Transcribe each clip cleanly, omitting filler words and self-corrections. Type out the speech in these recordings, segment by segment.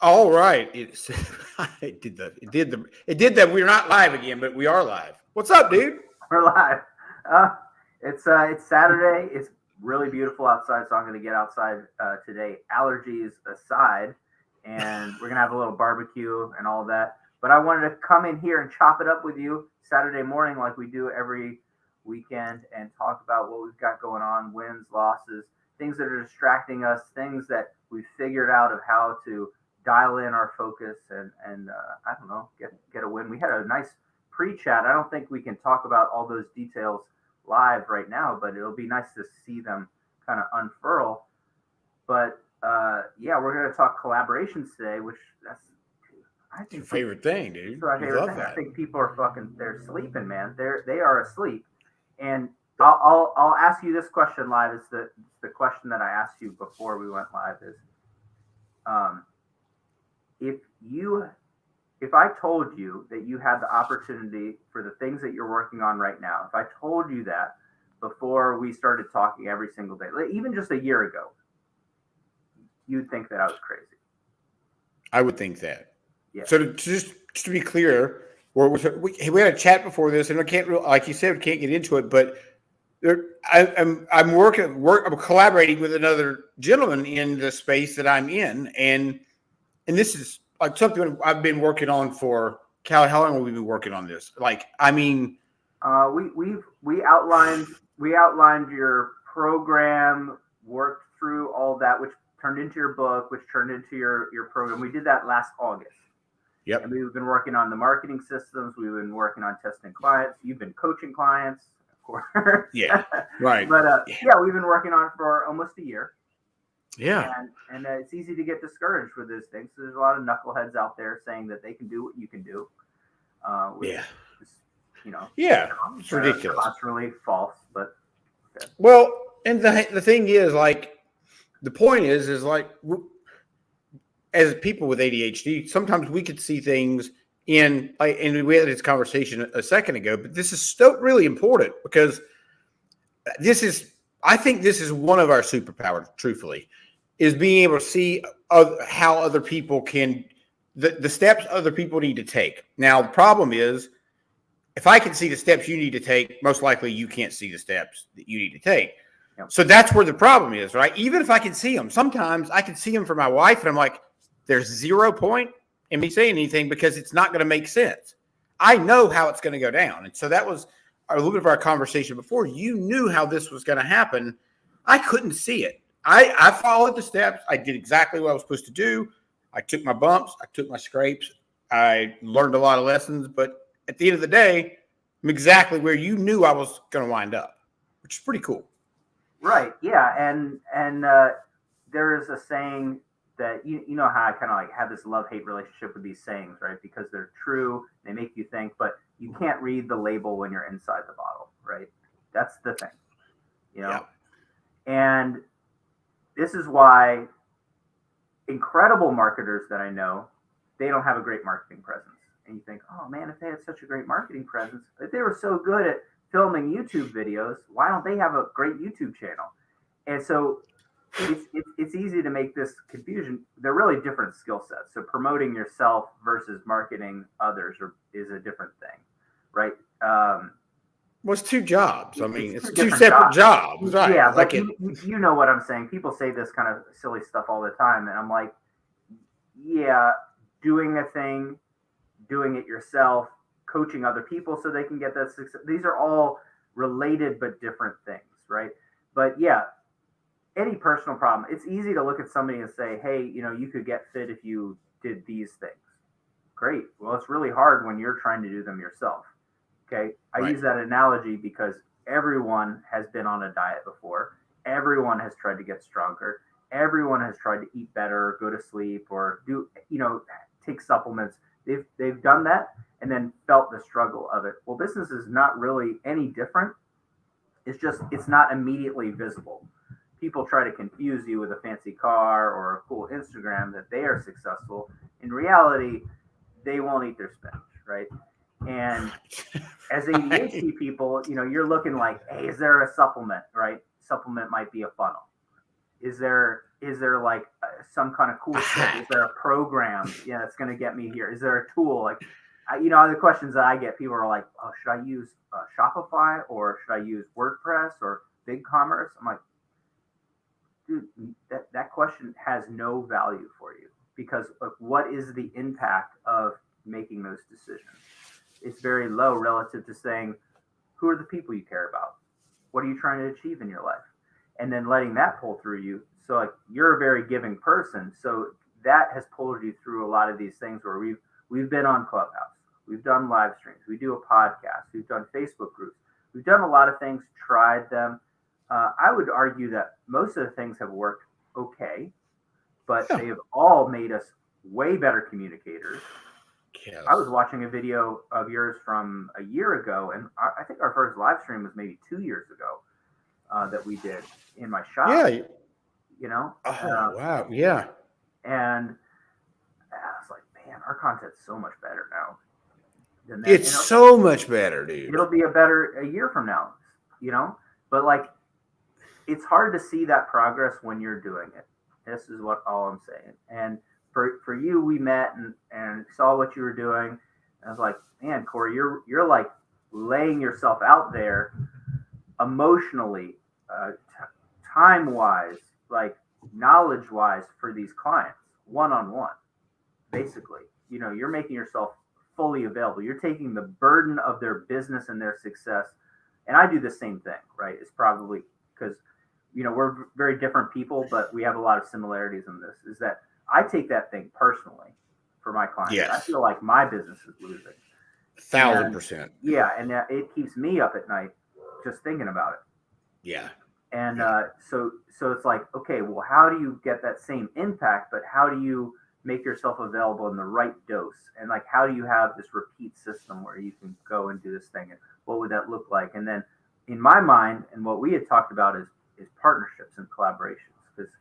All right. It did that. We're not live again, but we are live. What's up, dude? We're live. Uh, it's Saturday. It's really beautiful outside, so I'm going to get outside today, allergies aside, and we're going to have a little barbecue and all of that. But I wanted to come in here and chop it up with you Saturday morning, like we do every weekend, and talk about what we've got going on, wins, losses, things that are distracting us, things that we've figured out of how to dial in our focus and I don't know, get a win. We had a nice pre-chat. I don't think we can talk about all those details live right now, but it'll be nice to see them kind of unfurl. But yeah, we're going to talk collaborations today, which that's your favorite thing, dude. That's my favorite thing. I think people are they're sleeping, man. They are asleep. And I'll ask you this question live. It's the question that I asked you before we went live is, if I told you that you had the opportunity for the things that you're working on right now, if I told you that before we started talking every single day, even just a year ago, you'd think that I was crazy. I would think that. Yeah. So just to be we had a chat before this, and I can't, like you said, we can't get into it, but I'm collaborating with another gentleman in the space that I'm in, and this is like something I've been working on for Callie. How long have we been working on this? Like, I mean, we outlined your program, worked through all that, which turned into your book, which turned into your program. We did that last August. Yep. And we've been working on the marketing systems. We've been working on testing clients. You've been coaching clients, of course. Yeah. Right. But yeah, we've been working on it for almost a year. Yeah. And it's easy to get discouraged with those things. There's a lot of knuckleheads out there saying that they can do what you can do. Yeah. It's ridiculous. That's really false, but. Okay. Well, and the thing is, like, the point is like, as people with ADHD, sometimes we could see things and we had this conversation a second ago, but this is still really important because I think this is one of our superpowers, truthfully, is being able to see how other people the steps other people need to take. Now, the problem is, if I can see the steps you need to take, most likely you can't see the steps that you need to take. Yep. So that's where the problem is, right? Even if I can see them, sometimes I can see them for my wife, and I'm like, there's 0 point in me saying anything because it's not going to make sense. I know how it's going to go down. And so that was a little bit of our conversation before. You knew how this was going to happen. I couldn't see it. I followed the steps. I did exactly what I was supposed to do. I took my bumps. I took my scrapes. I learned a lot of lessons. But at the end of the day, I'm exactly where you knew I was going to wind up, which is pretty cool. Right. Yeah. And there is a saying that you know how I kind of like have this love-hate relationship with these sayings, right? Because they're true, they make you think, but you can't read the label when you're inside the bottle, right? That's the thing, you know? Yeah. And this is why incredible marketers that I know, they don't have a great marketing presence. And you think, oh man, if they had such a great marketing presence, if they were so good at filming YouTube videos, why don't they have a great YouTube channel? And so it's easy to make this confusion. They're really different skill sets. So promoting yourself versus marketing others is a different thing, right? Well, it's two jobs. I mean, it's two separate jobs, right? Yeah, but you know what I'm saying. People say this kind of silly stuff all the time, and I'm like, yeah, doing a thing, doing it yourself, coaching other people so they can get that success. These are all related but different things, right? But yeah, any personal problem, it's easy to look at somebody and say, hey, you know, you could get fit if you did these things. Great. Well, it's really hard when you're trying to do them yourself. Okay. I use that analogy because everyone has been on a diet before. Everyone has tried to get stronger. Everyone has tried to eat better, go to sleep, or take supplements. They've done that and then felt the struggle of it. Well, business is not really any different. It's not immediately visible. People try to confuse you with a fancy car or a cool Instagram that they are successful. In reality, they won't eat their spinach, right? And as ADHD people, you're looking like, hey, is there a supplement, right? Supplement might be a funnel. Is there Is there like some kind of cool shit? Is there a program? Yeah, that's going to get me here. Is there a tool? Like, the questions that I get, people are like, oh, should I use Shopify or should I use WordPress or BigCommerce? I'm like, dude, that question has no value for you because what is the impact of making those decisions? It's very low relative to saying, who are the people you care about? What are you trying to achieve in your life? And then letting that pull through you. So like you're a very giving person. So that has pulled you through a lot of these things where we've been on Clubhouse. We've done live streams. We do a podcast. We've done Facebook groups. We've done a lot of things, tried them. I would argue that most of the things have worked okay, but they have all made us way better communicators. Yes. I was watching a video of yours from a year ago, and I think our first live stream was maybe 2 years ago that we did in my shop. Yeah. Oh, wow. Yeah. And I was like, man, our content's so much better now. Than that. It's so much better, dude. It'll be a year from now, but like, it's hard to see that progress when you're doing it. This is all I'm saying. And for you, we met and saw what you were doing. And I was like, man, Corey, you're like laying yourself out there emotionally, time-wise, like knowledge-wise for these clients, one-on-one, basically. You're making yourself fully available. You're taking the burden of their business and their success. And I do the same thing, right? It's probably because, we're very different people, but we have a lot of similarities in this, is that I take that thing personally for my clients. Yes. I feel like my business is losing. 1,000%. Yeah. And it keeps me up at night just thinking about it. Yeah. And so it's like, okay, well, how do you get that same impact, but how do you make yourself available in the right dose? And like, how do you have this repeat system where you can go and do this thing? And what would that look like? And then in my mind, and what we had talked about is partnerships and collaborations. Because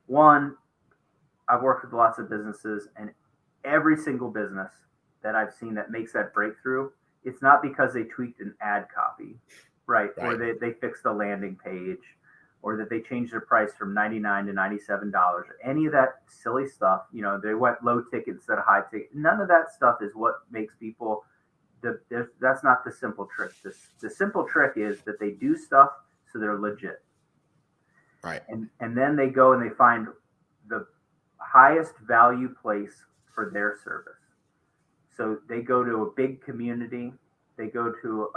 one, I've worked with lots of businesses, and every single business that I've seen that makes that breakthrough, it's not because they tweaked an ad copy, right? Or they fixed the landing page, or that they changed their price from $99 to $97, or any of that silly stuff. They went low ticket instead of high ticket. None of that stuff is what makes people. That's not the simple trick. The simple trick is that they do stuff so they're legit. Right. And then they go and they find the highest value place for their service. So they go to a big community. They go to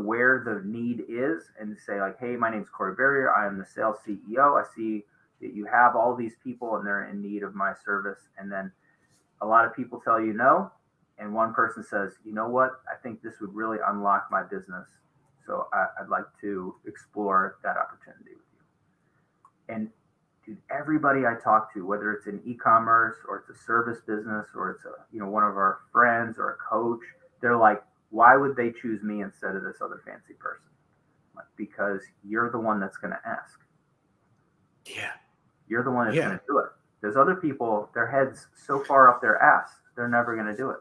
where the need is and say like, hey, my name's Corey Barrier. I am the sales CEO. I see that you have all these people and they're in need of my service. And then a lot of people tell you no. And one person says, you know what? I think this would really unlock my business. So I'd like to explore that opportunity with you. And dude, everybody I talk to, whether it's in e-commerce or it's a service business or it's one of our friends or a coach, they're like, why would they choose me instead of this other fancy person? Like, because you're the one that's going to ask. Yeah. You're the one that's going to do it. There's other people, their head's so far up their ass, they're never going to do it.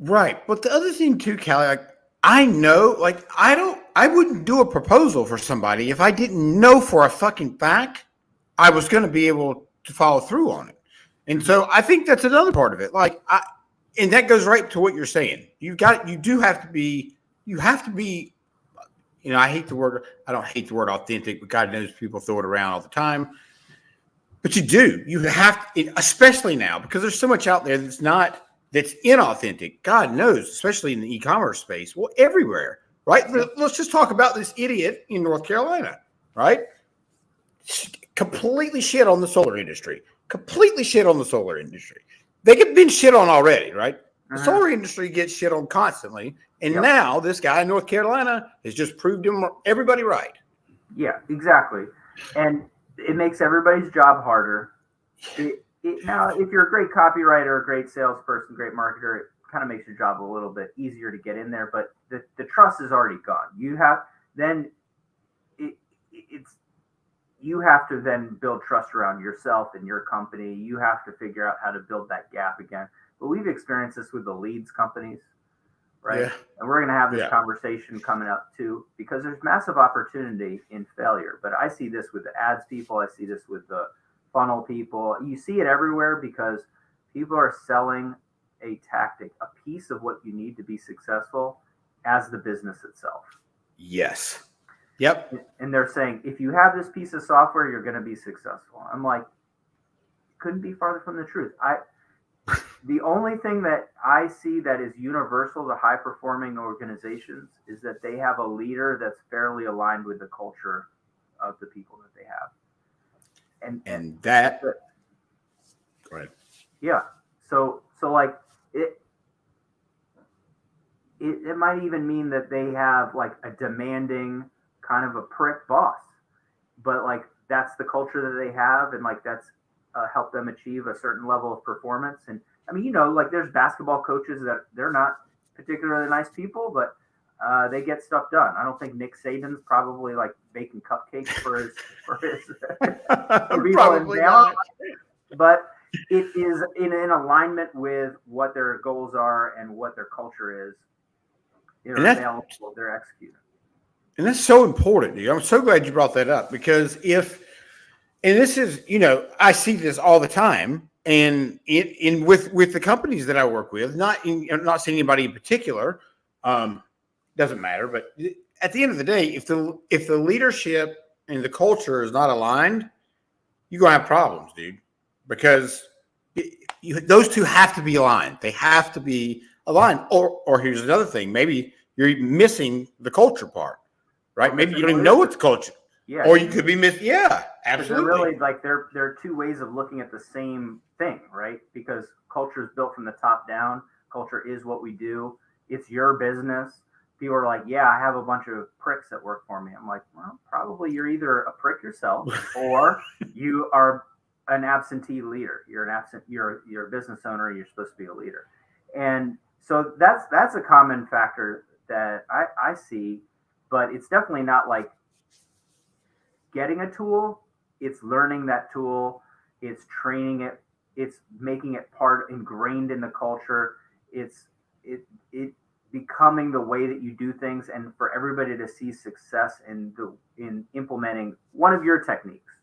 Right. But the other thing too, Callie, like I know, like I wouldn't do a proposal for somebody if I didn't know for a fucking fact I was going to be able to follow through on it. And so I think that's another part of it. Like and that goes right to what you're saying. You have to be, I hate the word, I don't hate the word authentic, but God knows people throw it around all the time. But you have to, especially now, because there's so much out there that's inauthentic. God knows, especially in the e-commerce space. Well, everywhere, right? Let's just talk about this idiot in North Carolina, right? Completely shit on the solar industry. They get been shit on already, right? The solar industry gets shit on constantly. And now this guy in North Carolina has just proved everybody right. Yeah, exactly. And it makes everybody's job harder. Now, if you're a great copywriter, a great salesperson, great marketer, it kind of makes your job a little bit easier to get in there. But the trust is already gone. You have to then build trust around yourself and your company. You have to figure out how to build that gap again. But we've experienced this with the leads companies right? Yeah. And we're going to have this Yeah. conversation coming up too, because there's massive opportunity in failure. But I see this with the ads people. I see this with the funnel people. You see it everywhere because people are selling a tactic, a piece of what you need to be successful as the business itself. Yes. Yep. And they're saying, if you have this piece of software, you're going to be successful. I'm like, couldn't be farther from the truth. The only thing that I see that is universal to high performing organizations is that they have a leader that's fairly aligned with the culture of the people that they have. And that, go ahead. Yeah. So like it might even mean that they have like a demanding kind of a prick boss, but like that's the culture that they have, and like that's helped them achieve a certain level of performance. And I mean, like there's basketball coaches that they're not particularly nice people, but they get stuff done. I don't think Nick Saban's probably like baking cupcakes for his Probably not. But it is in alignment with what their goals are and what their culture is. They're available, they're executing. And that's so important, dude. I'm so glad you brought that up, because and this is, I see this all the time, and with the companies that I work with, not seeing anybody in particular, doesn't matter. But at the end of the day, if the leadership and the culture is not aligned, you're gonna have problems, dude. Because those two have to be aligned. They have to be aligned. Or here's another thing: maybe you're missing the culture part, right? Maybe you don't even know what's culture. Yeah. Or you could be missing. Yeah, absolutely. They're really like there are two ways of looking at the same thing, right? Because culture is built from the top down. Culture is what we do. It's your business. People are like, yeah, I have a bunch of pricks that work for me. I'm like, well, probably you're either a prick yourself or you are an absentee leader. You're a business owner. You're supposed to be a leader. And so that's a common factor that I see, but it's definitely not like getting a tool. It's learning that tool. It's training it. It's making it ingrained in the culture. It's becoming the way that you do things, and for everybody to see success in implementing one of your techniques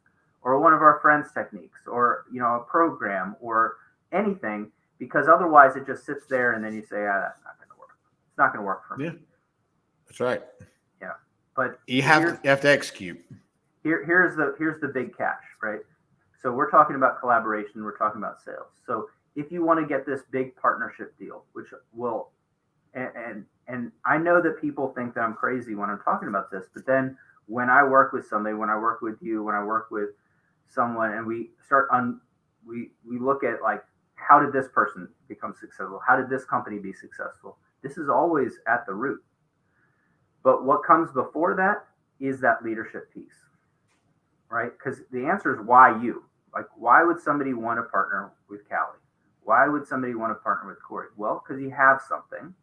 or one of our friends' techniques, or a program or anything, because otherwise it just sits there and then you say, that's not going to work. It's not going to work for me. Yeah, that's right. Yeah, but you have to execute. Here's the big catch, right? So we're talking about collaboration. We're talking about sales. So if you want to get this big partnership deal, which will, and I know that people think that I'm crazy when I'm talking about this, but then when I work with somebody, when I work with you, when I work with someone, and we start we look at like, how did this person become successful? How did this company be successful? This is always at the root. But what comes before that is that leadership piece, right? Because the answer is why you. Like, why would somebody want to partner with Callie? Why would somebody want to partner with Corey? Well, because you have something.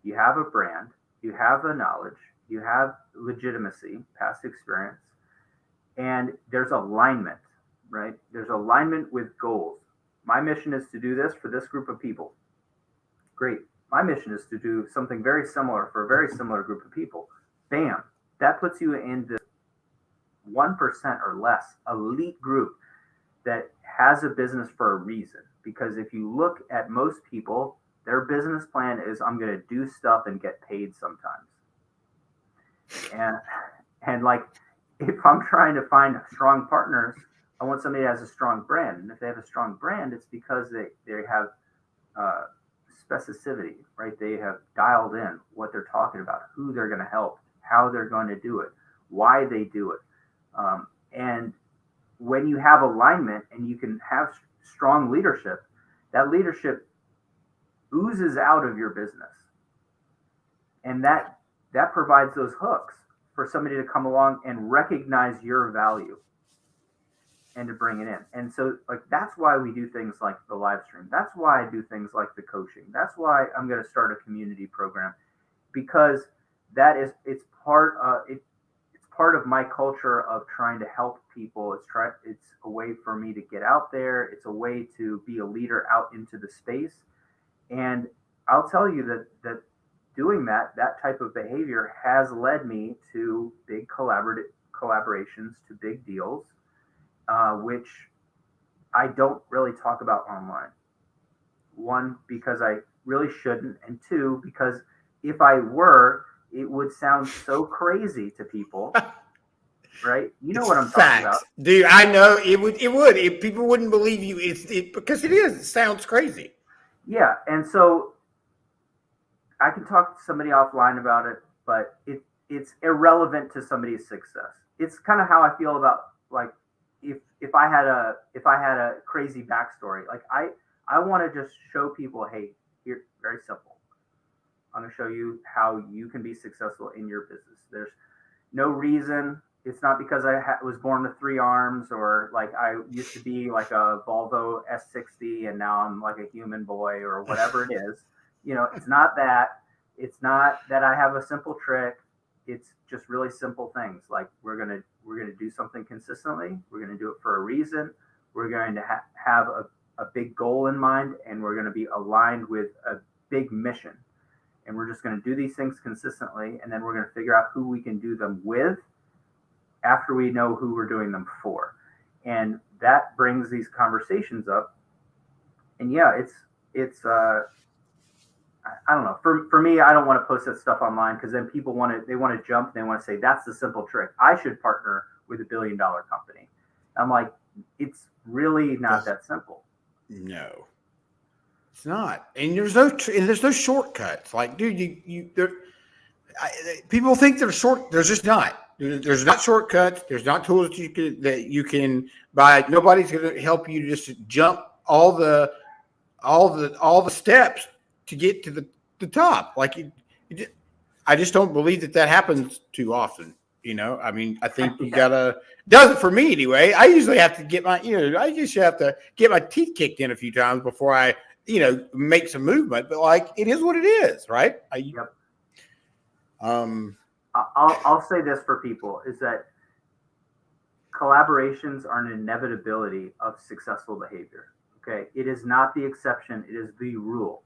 You have a brand. You have a knowledge. You have legitimacy, past experience. And there's alignment, right? There's alignment with goals. My mission is to do this for this group of people. Great. My mission is to do something very similar for a very similar group of people. Bam. That puts you in this 1% or less elite group that has a business for a reason. Because if you look at most people, their business plan is, I'm going to do stuff and get paid sometimes. And like, if I'm trying to find strong partners, I want somebody that has a strong brand. And if they have a strong brand, it's because they have specificity, right? They have dialed in what they're talking about, who they're going to help, how they're going to do it, why they do it. And when you have alignment and you can have strong leadership, that leadership oozes out of your business. And that provides those hooks for somebody to come along and recognize your value and to bring it in. And so like, that's why we do things like the live stream. That's why I do things like the coaching. That's why I'm going to start a community program, because it's part of my culture of trying to help people. It's a way for me to get out there. It's a way to be a leader out into the space. And I'll tell you that doing that type of behavior has led me to big collaborations, to big deals, which I don't really talk about online. One, because I really shouldn't, and two, because if I were, it would sound so crazy to people, right? You know what I'm talking about, dude. I know it would. If people wouldn't believe you, because it is. It sounds crazy. Yeah, and so I can talk to somebody offline about it, but it's irrelevant to somebody's success. It's kind of how I feel about, like, if I had a crazy backstory, like I want to just show people, hey, here, very simple. I'm going to show you how you can be successful in your business. There's no reason. It's not because I was born with 3 arms, or like I used to be like a Volvo S60 and now I'm like a human boy, or whatever it is. It's not that. It's not that I have a simple trick. It's just really simple things. Like we're gonna do something consistently. We're gonna do it for a reason. We're going to have a big goal in mind, and we're going to be aligned with a big mission. And we're just going to do these things consistently, and then we're going to figure out who we can do them with after we know who we're doing them for. And that brings these conversations up. And yeah, it's I don't know. For me, I don't want to post that stuff online, because then people want to jump. They want to say, that's the simple trick. I should partner with $1 billion company. I'm like, it's really not that simple. No, it's not. And there's no shortcuts. Like, dude, people think they're short. There's just not. There's not shortcuts. There's not tools that you can buy. Nobody's going to help you just jump all the steps to get to the top. Like, I just don't believe that happens too often. I mean, I think you gotta, does it for me anyway. I usually have to get I just have to get my teeth kicked in a few times before I, make some movement. But like, it is what it is, right? Yep. I'll say this for people, is that collaborations are an inevitability of successful behavior. Okay. It is not the exception. It is the rule.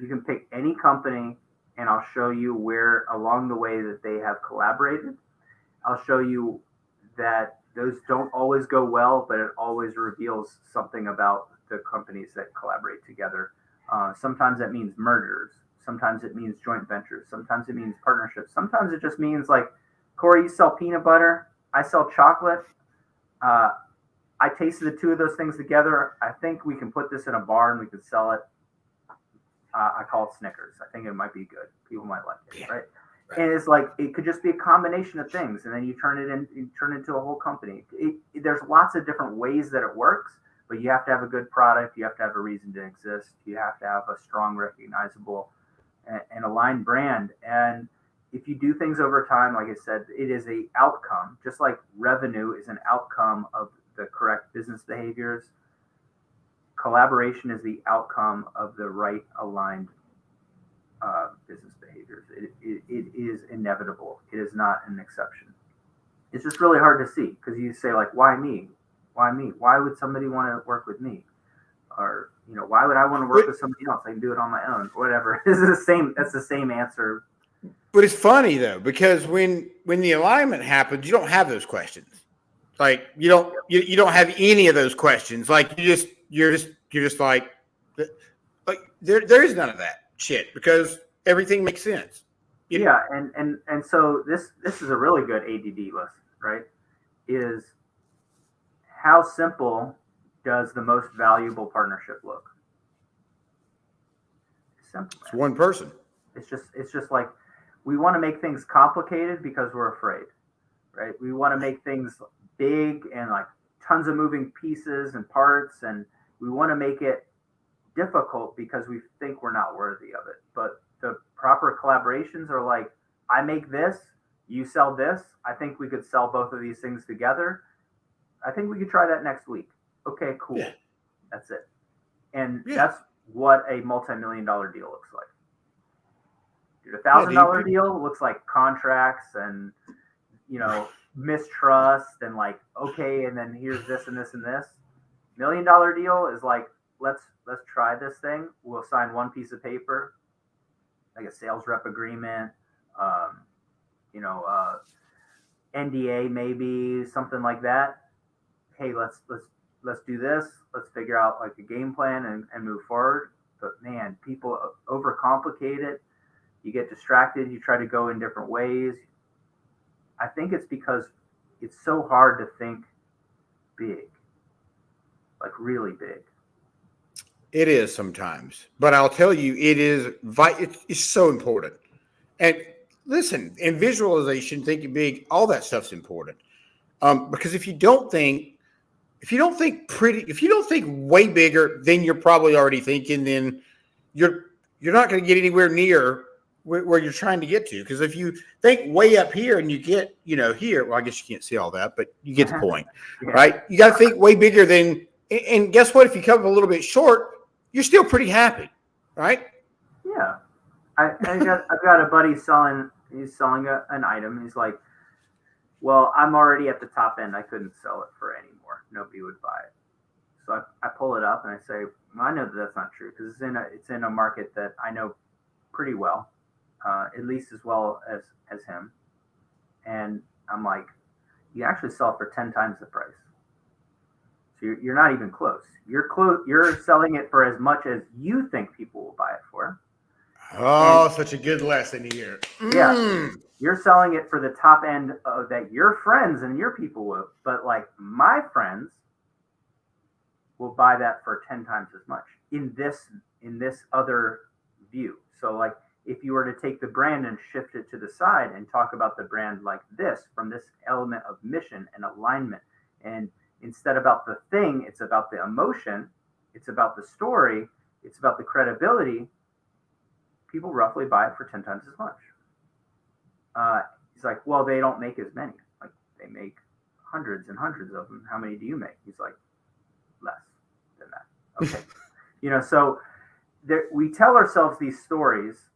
You can pick any company, and I'll show you where along the way that they have collaborated. I'll show you that those don't always go well, but it always reveals something about the companies that collaborate together. Sometimes that means mergers. Sometimes it means joint ventures. Sometimes it means partnerships. Sometimes it just means, like, Corey, you sell peanut butter. I sell chocolate. I tasted the 2 of those things together. I think we can put this in a bar and we could sell it. I call it Snickers. I think it might be good. People might like it, right? And it's like, it could just be a combination of things, and then you turn it into a whole company. There's lots of different ways that it works, but you have to have a good product. You have to have a reason to exist. You have to have a strong, recognizable, and aligned brand. And if you do things over time, like I said, it is a outcome. Just like revenue is an outcome of the correct business behaviors, collaboration is the outcome of the right aligned business behaviors. It is inevitable. It is not an exception. It's just really hard to see, because you say, like, why me? Why me? Why would somebody want to work with me? Or, why would I want to work with somebody else? I can do it on my own, whatever. That's the same answer. But it's funny though, because when the alignment happens, you don't have those questions. Like, you don't have any of those questions. Like, you're just like there is none of that shit, because everything makes sense. Yeah, and so this is a really good ADD list, right? Is how simple does the most valuable partnership look? Simple. It's one person. It's just like, we want to make things complicated because we're afraid, right? We want to make things big and like tons of moving pieces and parts, and we want to make it difficult because we think we're not worthy of it. But the proper collaborations are like, I make this, you sell this. I think we could sell both of these things together. I think we could try that next week. Okay, cool. Yeah. That's it. And that's what a multi-million-dollar deal looks like. Dude, $1,000 deal looks like contracts and, mistrust and like, okay, and then here's this and this and this. $1 million deal is like, let's try this thing. We'll sign one piece of paper. like a sales rep agreement, you know, NDA, maybe something like that. Hey, let's do this. Let's figure out like a game plan and move forward. But man, people overcomplicate it. You get distracted. You try to go in different ways. I think it's because it's so hard to think big, like really big. It is sometimes, but I'll tell you, it's so important. And listen, in visualization, thinking big, all that stuff's important. Because if you don't think way bigger than you're probably already thinking, then you're not going to get anywhere near where you're trying to get to. Because if you think way up here and you get, here, well, I guess you can't see all that, but you get the point, Yeah. right? You got to think way bigger than, and guess what? If you come up a little bit short, you're still pretty happy, right? Yeah. I've got a buddy selling an item. He's like, well, I'm already at the top end. I couldn't sell it for any more. Nobody would buy it. So I pull it up and I say, well, I know that that's not true because it's in a market that I know pretty well, at least as well as him. And I'm like, you actually sell it for 10 times the price. So you're not even close. You're selling it for as much as you think people will buy it for. Oh, and such a good lesson here. Yeah. You're selling it for the top end that your friends and your people will, but like my friends will buy that for 10 times as much in this other view. So like if you were to take the brand and shift it to the side and talk about the brand like this, from this element of mission and alignment, and instead about the thing, it's about the emotion, it's about the story, it's about the credibility, people roughly buy it for 10 times as much. He's like, well, they don't make as many. Like they make hundreds and hundreds of them. How many do you make? He's like, less than that. Okay. So we tell ourselves these stories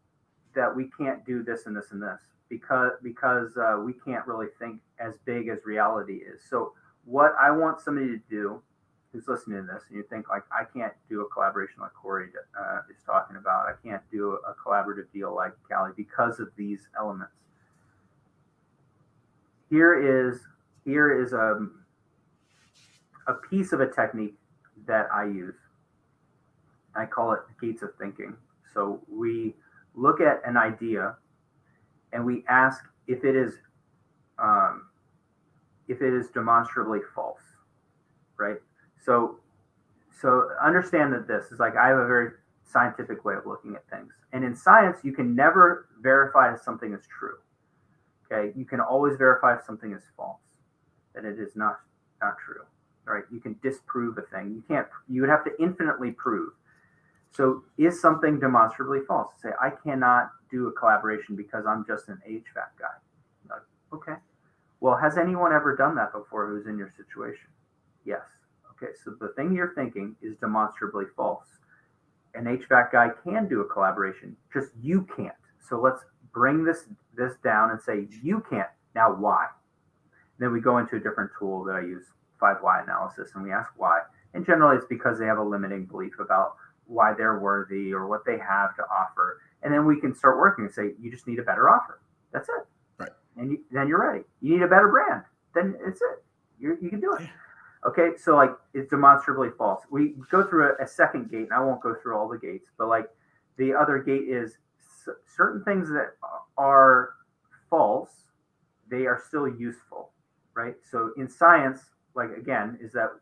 that we can't do this and this and this because we can't really think as big as reality is. So what I want somebody to do who's listening to this, and you think like, I can't do a collaboration like Corey is talking about. I can't do a collaborative deal like Callie because of these elements. Here is a piece of a technique that I use. I call it gates of thinking. So we look at an idea and we ask if it is demonstrably false, right? So understand that this is like, I have a very scientific way of looking at things. And in science, you can never verify if something is true. Okay. You can always verify if something is false, that it is not true, right? You can disprove a thing. You would have to infinitely prove. So is something demonstrably false? Say, I cannot do a collaboration because I'm just an HVAC guy. Like, okay. Well, has anyone ever done that before who's in your situation? Yes. Okay, so the thing you're thinking is demonstrably false. An HVAC guy can do a collaboration, just you can't. So let's bring this down and say, you can't. Now, why? Then we go into a different tool that I use, 5 why analysis, and we ask why. And generally, it's because they have a limiting belief about why they're worthy or what they have to offer. And then we can start working and say, you just need a better offer. That's it. Right. And then you're ready. You need a better brand. Then it's it. You can do it. Okay, so like it's demonstrably false. We go through a second gate, and I won't go through all the gates, but like the other gate is certain things that are false, they are still useful, right? So in science, like again, is that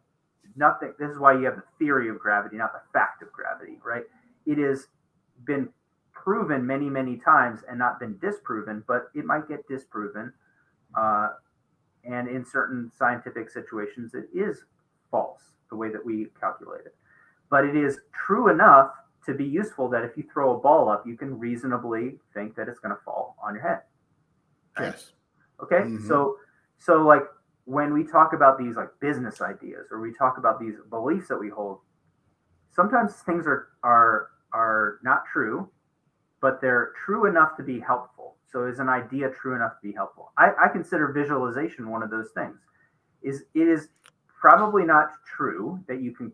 nothing, this is why you have the theory of gravity, not the fact of gravity, right? It has been proven many, many times and not been disproven, but it might get disproven. And in certain scientific situations, it is false, the way that we calculate it. But it is true enough to be useful that if you throw a ball up, you can reasonably think that it's going to fall on your head. Right? Yes. Okay. Mm-hmm. So like when we talk about these like business ideas or we talk about these beliefs that we hold, sometimes things are not true, but they're true enough to be helpful. So is an idea true enough to be helpful? I consider visualization one of those things. It is probably not true that you can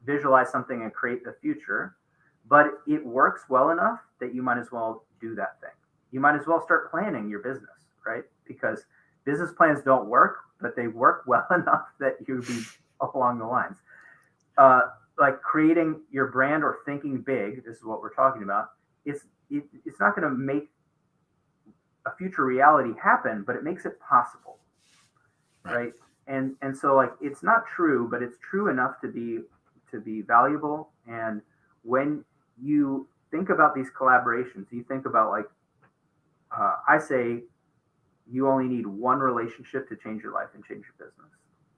visualize something and create the future, but it works well enough that you might as well do that thing. You might as well start planning your business, right? Because business plans don't work, but they work well enough that you'd be along the lines. Like creating your brand or thinking big, this is what we're talking about. It's not going to make a future reality happen, but it makes it possible, right? And so like it's not true, but it's true enough to be valuable. And when you think about these collaborations, you think about like I say you only need one relationship to change your life and change your business.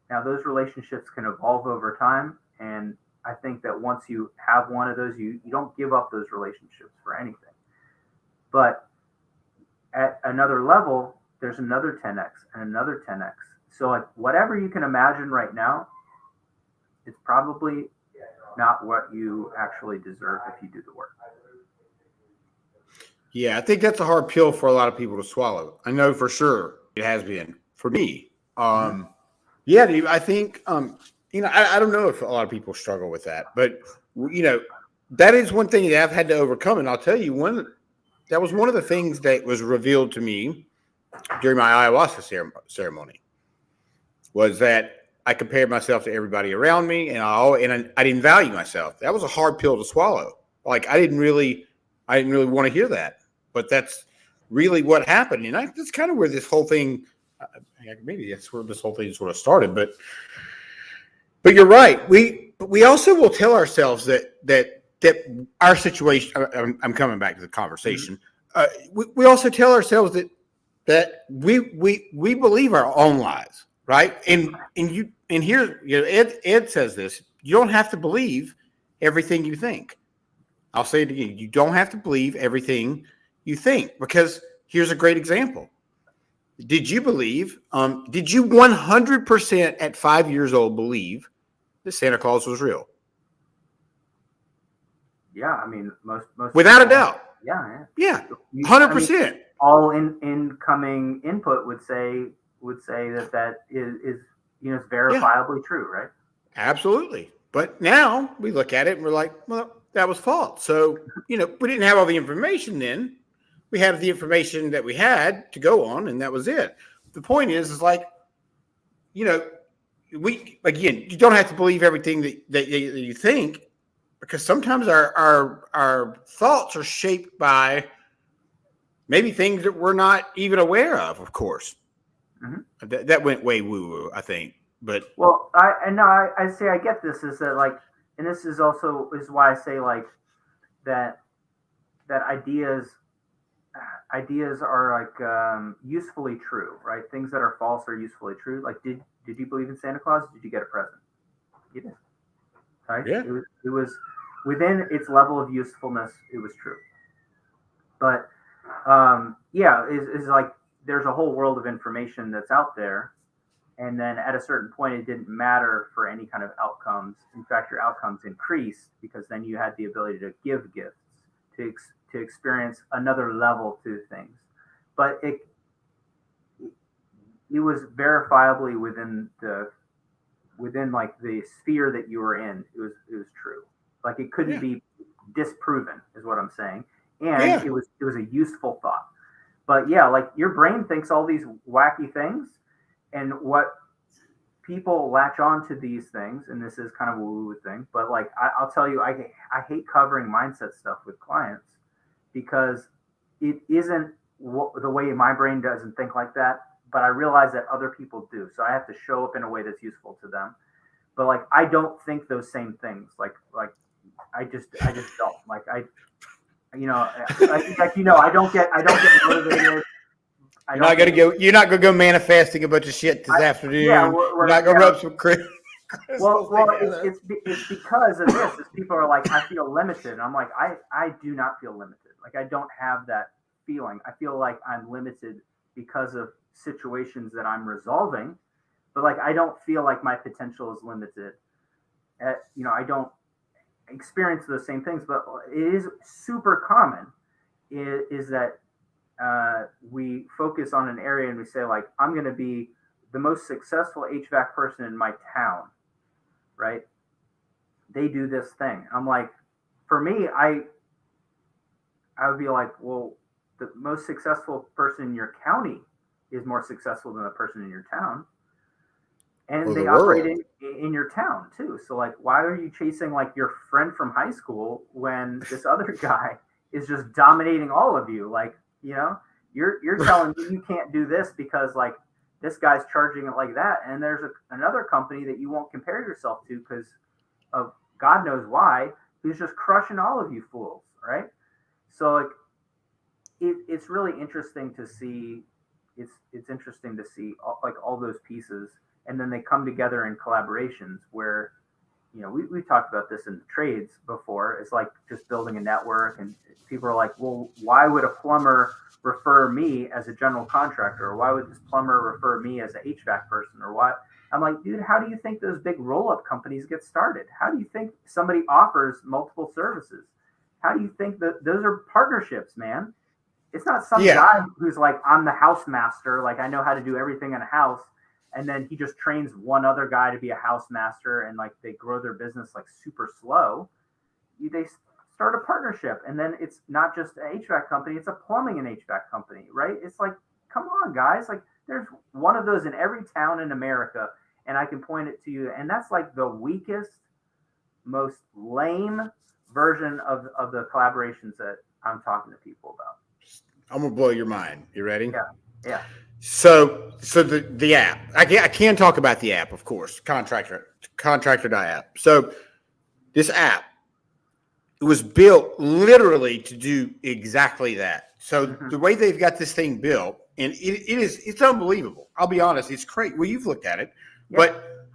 Now those relationships can evolve over time, and I think that once you have one of those, you don't give up those relationships for anything. But at another level, there's another 10x and another 10x. So like whatever you can imagine right now, it's probably not what you actually deserve if you do the work. Yeah, I think that's a hard pill for a lot of people to swallow. I know for sure it has been for me. Yeah, dude, I think, I don't know if a lot of people struggle with that, but, that is one thing that I've had to overcome. And I'll tell you, that was one of the things that was revealed to me during my ayahuasca ceremony was that I compared myself to everybody around me, and I didn't value myself. That was a hard pill to swallow. Like I didn't really want to hear that, but that's really what happened. And that's kind of where this whole thing, maybe that's where this whole thing sort of started. But you're right. We also will tell ourselves that our situation. I'm coming back to the conversation. We also tell ourselves that we believe our own lies, right? And here, Ed says this: you don't have to believe everything you think. I'll say it again: you don't have to believe everything you think, because here's a great example. Did you believe? Did you 100% at 5 years old believe that Santa Claus was real? Yeah, I mean, most without a doubt. Yeah, 100%. All incoming input would say that is verifiably true, right? Absolutely. But now we look at it and we're like, well, that was false. So we didn't have all the information then. We had the information that we had to go on, and that was it. The point is like, you don't have to believe everything that you think, because sometimes our thoughts are shaped by maybe things that we're not even aware of course. Mm-hmm. That went way woo-woo, I think. But well, I say I get this is that like, and this is also is why I say like that ideas are like usefully true, right? Things that are false are usefully true. Like, did you believe in Santa Claus? Did you get a present? You did, right? Yeah. It was within its level of usefulness. It was true, but is like there's a whole world of information that's out there, and then at a certain point, it didn't matter for any kind of outcomes. In fact, your outcomes increased because then you had the ability to give gifts, to experience another level to things. But it was verifiably within like the sphere that you were in. It was true. Like it couldn't be disproven, is what I'm saying. And it was a useful thought. But like your brain thinks all these wacky things, and what people latch on to these things, and this is kind of a woo-woo thing, but like I'll tell you, I hate covering mindset stuff with clients because it isn't the way my brain doesn't think like that, but I realize that other people do. So I have to show up in a way that's useful to them. But like I don't think those same things. Like I just don't. Like I don't get motivated. You're not gonna go manifesting a bunch of shit this afternoon. You're not gonna rub some crystals. Well, it's because of this. Is people are like, I feel limited. And I'm like, I do not feel limited. Like I don't have that feeling. I feel like I'm limited because of situations that I'm resolving, but like I don't feel like my potential is limited. I don't experience those same things, but it is super common. Is that we focus on an area and we say like, I'm going to be the most successful HVAC person in my town, right? They do this thing. I'm like, for me, I would be like, well, the most successful person in your county is more successful than the person in your town. And Or they the operate world. in your town too. So like, why are you chasing like your friend from high school when this other guy is just dominating all of you? Like, you're telling me you can't do this because like this guy's charging it like that, and there's another company that you won't compare yourself to because of God knows why, who's just crushing all of you fools, right? So like, it's really interesting to see. It's interesting to see all those pieces, and then they come together in collaborations where, we talked about this in the trades before. It's like just building a network, and people are like, well, why would a plumber refer me as a general contractor, or why would this plumber refer me as an HVAC person, or what? I'm like, dude, how do you think those big roll-up companies get started? How do you think somebody offers multiple services? How do you think that those are partnerships, man? It's not some guy who's like, I'm the house master, like I know how to do everything in a house, and then he just trains one other guy to be a house master, and like they grow their business like super slow. They start a partnership, and then it's not just an HVAC company, it's a plumbing and HVAC company, right? It's like, come on, guys, like there's one of those in every town in America, and I can point it to you, and that's like the weakest, most lame version of the collaborations that I'm talking to people about. I'm gonna blow your mind. You ready? Yeah. So the app. I can talk about the app, of course. Contractor.app. So this app, it was built literally to do exactly that. So the way they've got this thing built, and it's unbelievable. I'll be honest, it's great. Well, you've looked at it, but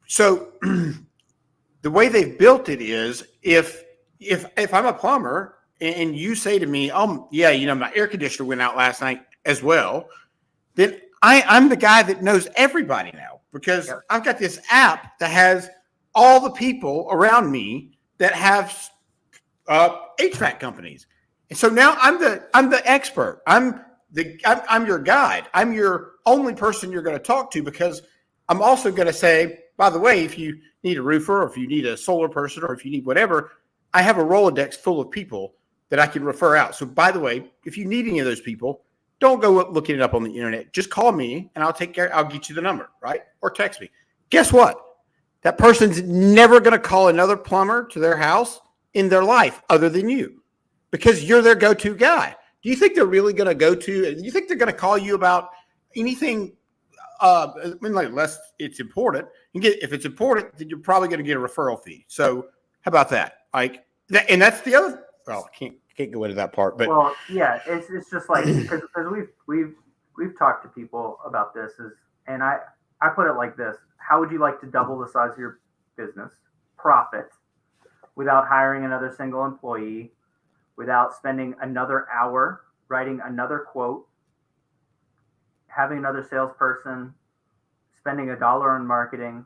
so the way they've built it is if I'm a plumber and you say to me, my air conditioner went out last night as well, then I'm the guy that knows everybody now because I've got this app that has all the people around me that have HVAC companies, and so now I'm the expert. I'm your guide. I'm your only person you're going to talk to because I'm also going to say, by the way, if you need a roofer or if you need a solar person or if you need whatever, I have a Rolodex full of people that I can refer out. So by the way, if you need any of those people, don't go looking it up on the internet. Just call me and I'll get you the number, right? Or text me. Guess what? That person's never going to call another plumber to their house in their life other than you because you're their go-to guy. Do you think they're really going to do you think they're going to call you about anything unless it's important? If it's important, then you're probably going to get a referral fee. So how about that? Like, and that's the other. Well, I can't go into that part, but it's just like because we've talked to people about this, and I put it like this: how would you like to double the size of your business profit without hiring another single employee, without spending another hour writing another quote, having another salesperson, spending $1 on marketing,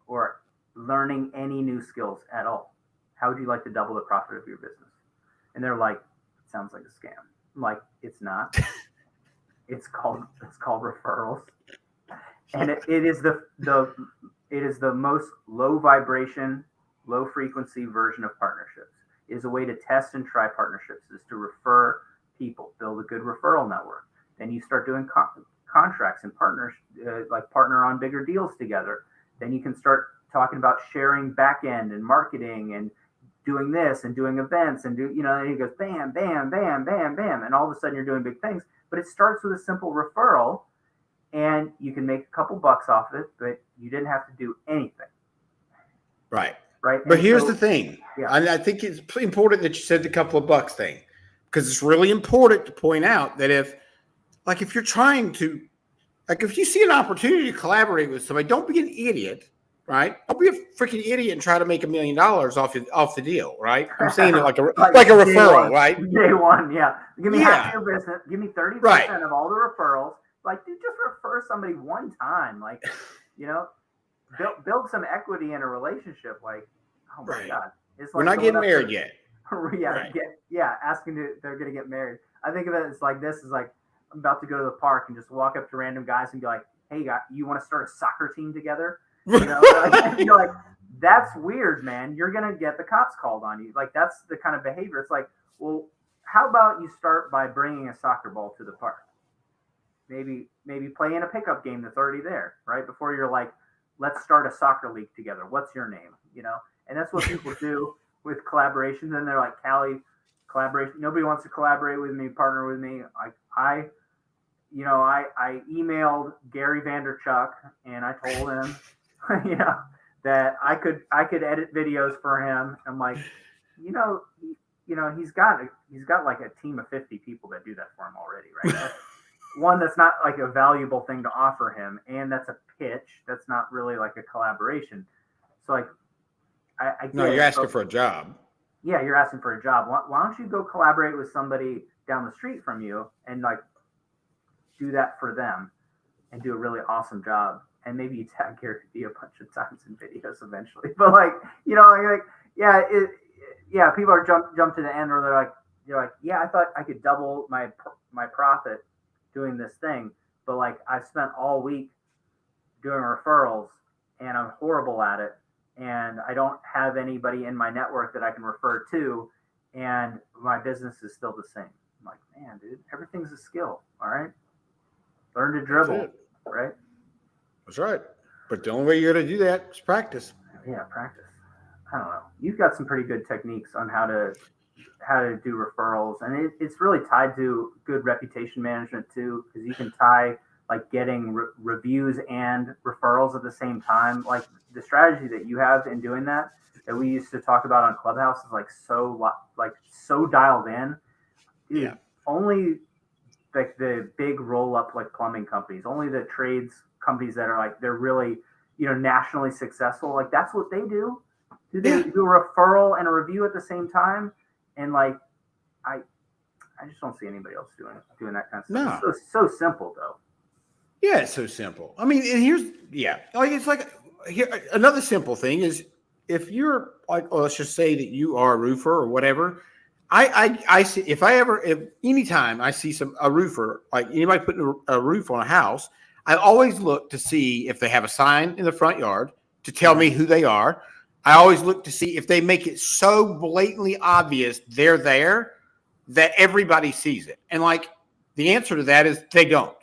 or learning any new skills at all? How would you like to double the profit of your business? And they're like, it sounds like a scam. I'm like, it's not. It's called referrals. And it is the most low vibration, low frequency version of partnerships. It is a way to test and try partnerships, is to refer people, build a good referral network. Then you start doing contracts and partners, like partner on bigger deals together. Then you can start talking about sharing back end and marketing and doing this and doing events and and he goes bam, bam, bam, bam, bam. And all of a sudden you're doing big things, but it starts with a simple referral and you can make a couple bucks off it, but you didn't have to do anything. Right. Right. But here's the thing. Yeah. I think it's important that you said the couple of bucks thing, because it's really important to point out that if you're trying to, if you see an opportunity to collaborate with somebody, don't be an idiot. Right? Don't be a freaking idiot and try to make $1 million off the deal, right? I'm saying it like a referral, right? Day one, yeah. Give me half your business. Give me 30% of all the referrals. Like, dude, just refer somebody one time. Like, build some equity in a relationship. Like, oh my God, it's like we're not getting married yet. Asking they're gonna get married. I think of it as like this: is like I'm about to go to the park and just walk up to random guys and be like, "Hey, guy, you want to start a soccer team together?" You're like, that's weird, man. You're going to get the cops called on you. Like, that's the kind of behavior. It's like, well, how about you start by bringing a soccer ball to the park? Maybe play in a pickup game that's already there, right? Before you're like, let's start a soccer league together. What's your name? You know? And that's what people do with collaborations. And they're like, Callie, collaboration. Nobody wants to collaborate with me, partner with me. I emailed Gary Vanderchuck and I told him, that I could edit videos for him. I'm like, he's got like a team of 50 people that do that for him already, right? One, that's not like a valuable thing to offer him, and that's a pitch. That's not really like a collaboration. So like, you're asking for a job. Yeah, you're asking for a job. Why don't you go collaborate with somebody down the street from you and like do that for them and do a really awesome job? And maybe you tag Gary Vee a bunch of times in videos eventually. But like, people are jump to the end, or they're like, yeah, I thought I could double my profit doing this thing, but like I've spent all week doing referrals and I'm horrible at it, and I don't have anybody in my network that I can refer to, and my business is still the same. I'm like, man, dude, everything's a skill. All right, learn to dribble, right? That's right. But the only way you're going to do that is practice. Yeah, practice. I don't know. You've got some pretty good techniques on how to do referrals, and it's really tied to good reputation management too, because you can tie like getting reviews and referrals at the same time. Like the strategy that you have in doing that we used to talk about on Clubhouse is like so dialed in. Dude, yeah. Only like the big roll up like plumbing companies, only the trades companies that are like, they're really, nationally successful. Like that's what they do. Do they do a referral and a review at the same time? And like, I just don't see anybody else doing that kind of stuff. No. It's so simple though. Yeah, it's so simple. I mean, and it's like another simple thing is if you're like, let's just say that you are a roofer or whatever. I see if anytime I see a roofer, like anybody putting a roof on a house, I always look to see if they have a sign in the front yard to tell me who they are. I always look to see if they make it so blatantly obvious they're there that everybody sees it. And like the answer to that is they don't.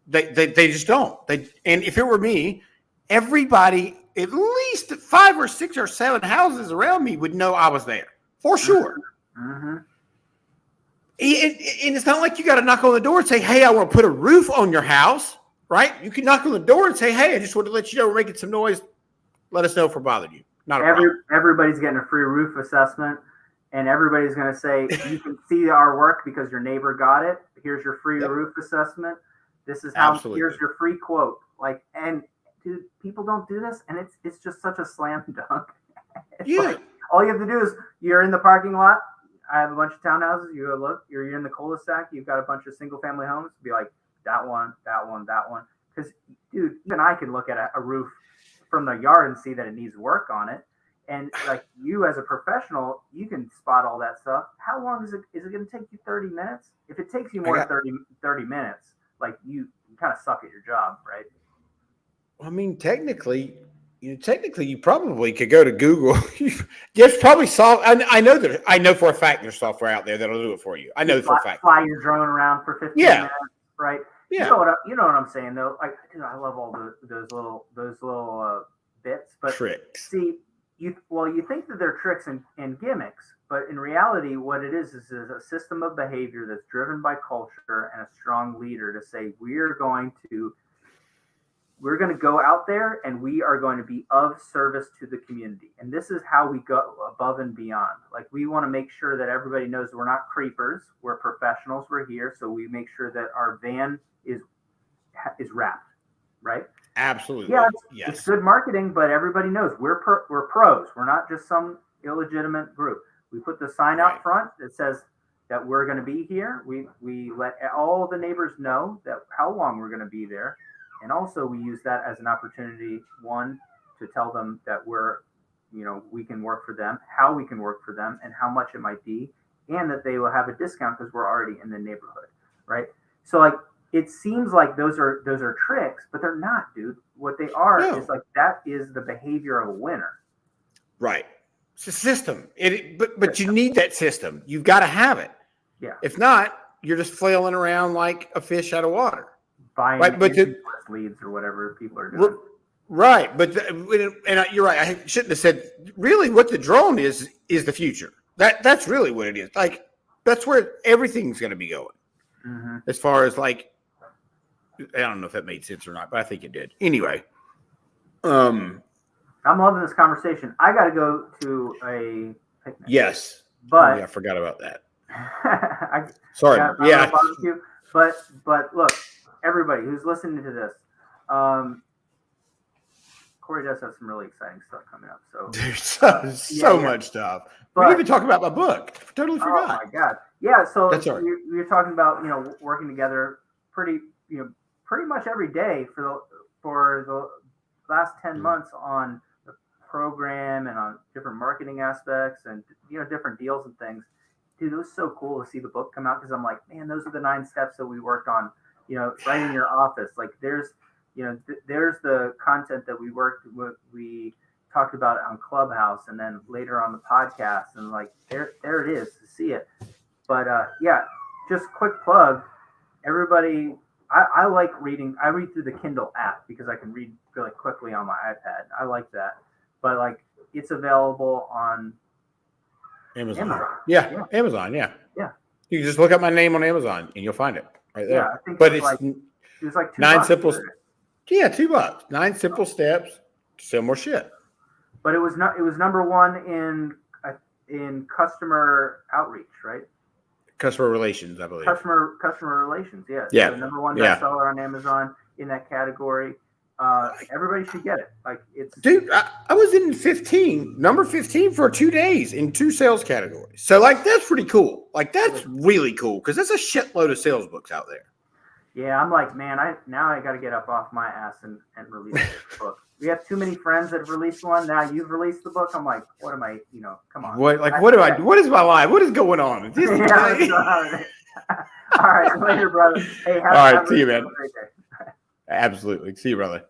They just don't. And if it were me, everybody, at least 5 or 6 or 7 houses around me would know I was there for sure. Mm-hmm. And it's not like you got to knock on the door and say, hey, I want to put a roof on your house, right? You can knock on the door and say, hey, I just want to let you know we're making some noise. Let us know if we're bothering you. Not a problem. Everybody's getting a free roof assessment, and everybody's going to say, you can see our work because your neighbor got it. Here's your free roof assessment. This is how. Absolutely. Here's your free quote. Like, and dude, people don't do this, and it's just such a slam dunk. Like, all you have to do is you're in the parking lot. I have a bunch of townhouses. You go look. You're in the cul-de-sac. You've got a bunch of single-family homes. Be like that one, that one, that one. Because, dude, even I can look at a roof from the yard and see that it needs work on it. And like you as a professional, you can spot all that stuff. How long is it going to take you? 30 minutes? If it takes you more than 30 minutes, like you kind of suck at your job, right? I mean, technically you probably could go to Google. There's probably I know for a fact there's software out there that'll do it for you. I know for a fact. Fly your drone around for 15 minutes, right? Yeah. You know what I'm saying though. Like, I love all those little bits, but tricks. See, you think that they're tricks and gimmicks, but in reality, what it is a system of behavior that's driven by culture and a strong leader to say we're going to go out there and we are going to be of service to the community. And this is how we go above and beyond. Like, we want to make sure that everybody knows we're not creepers. We're professionals. We're here. So we make sure that our van is wrapped, right? Absolutely. Yeah, it's good marketing, but everybody knows we're pros. We're not just some illegitimate group. We put the sign out front that says that we're going to be here. We let all the neighbors know that how long we're going to be there. And also we use that as an opportunity, one, to tell them that we can work for them, how we can work for them, and how much it might be, and that they will have a discount because we're already in the neighborhood, right? So like it seems like those are tricks, but they're not, dude. What they are is like that is the behavior of a winner. Right. It's a system. But you need that system. You've got to have it. Yeah. If not, you're just flailing around like a fish out of water. Buying leads or whatever people are doing. Right. But you're right. I shouldn't have said really what the drone is the future. That's really what it is. Like that's where everything's going to be going. Mm-hmm. As far as like, I don't know if that made sense or not, but I think it did. Anyway. I'm loving this conversation. I got to go to a picnic. Yes. But I forgot about that. Sorry. Yeah. But look, everybody who's listening to this, Corey does have some really exciting stuff coming up. So there's so much stuff. But, we didn't even talk about my book. Totally forgot. Oh my God. Yeah. So that's right. You're talking about, working together pretty much every day for the last 10 months on the program and on different marketing aspects and, different deals and things. Dude, it was so cool to see the book come out because I'm like, man, those are the 9 steps that we worked on, right in your office. Like there's the content that we talked about on Clubhouse and then later on the podcast and like there it is to see it. But just quick plug, everybody. I like reading. I read through the Kindle app because I can read really quickly on my iPad. I like that. But like it's available on Amazon. Yeah, Amazon. Yeah. Yeah. You can just look up my name on Amazon and you'll find it right there. Yeah, I think it was like 9 simple. Yeah, $2. 9 simple steps to sell more shit. But it was number 1 in customer outreach, right? Customer relations, I believe. Customer relations, yeah. Yeah. So number 1 bestseller on Amazon in that category. Everybody should get it. Like it's dude, I was in number 15 for 2 days in 2 sales categories. So like that's pretty cool. Like that's really cool because there's a shitload of sales books out there. Yeah, I'm like, man, I got to get up off my ass and release this book. We have too many friends that have released one. Now you've released the book. I'm like, what am I? Come on. What is my life? What is going on? All right, later, brother. Hey, all right, see you, man. Absolutely, see you, brother.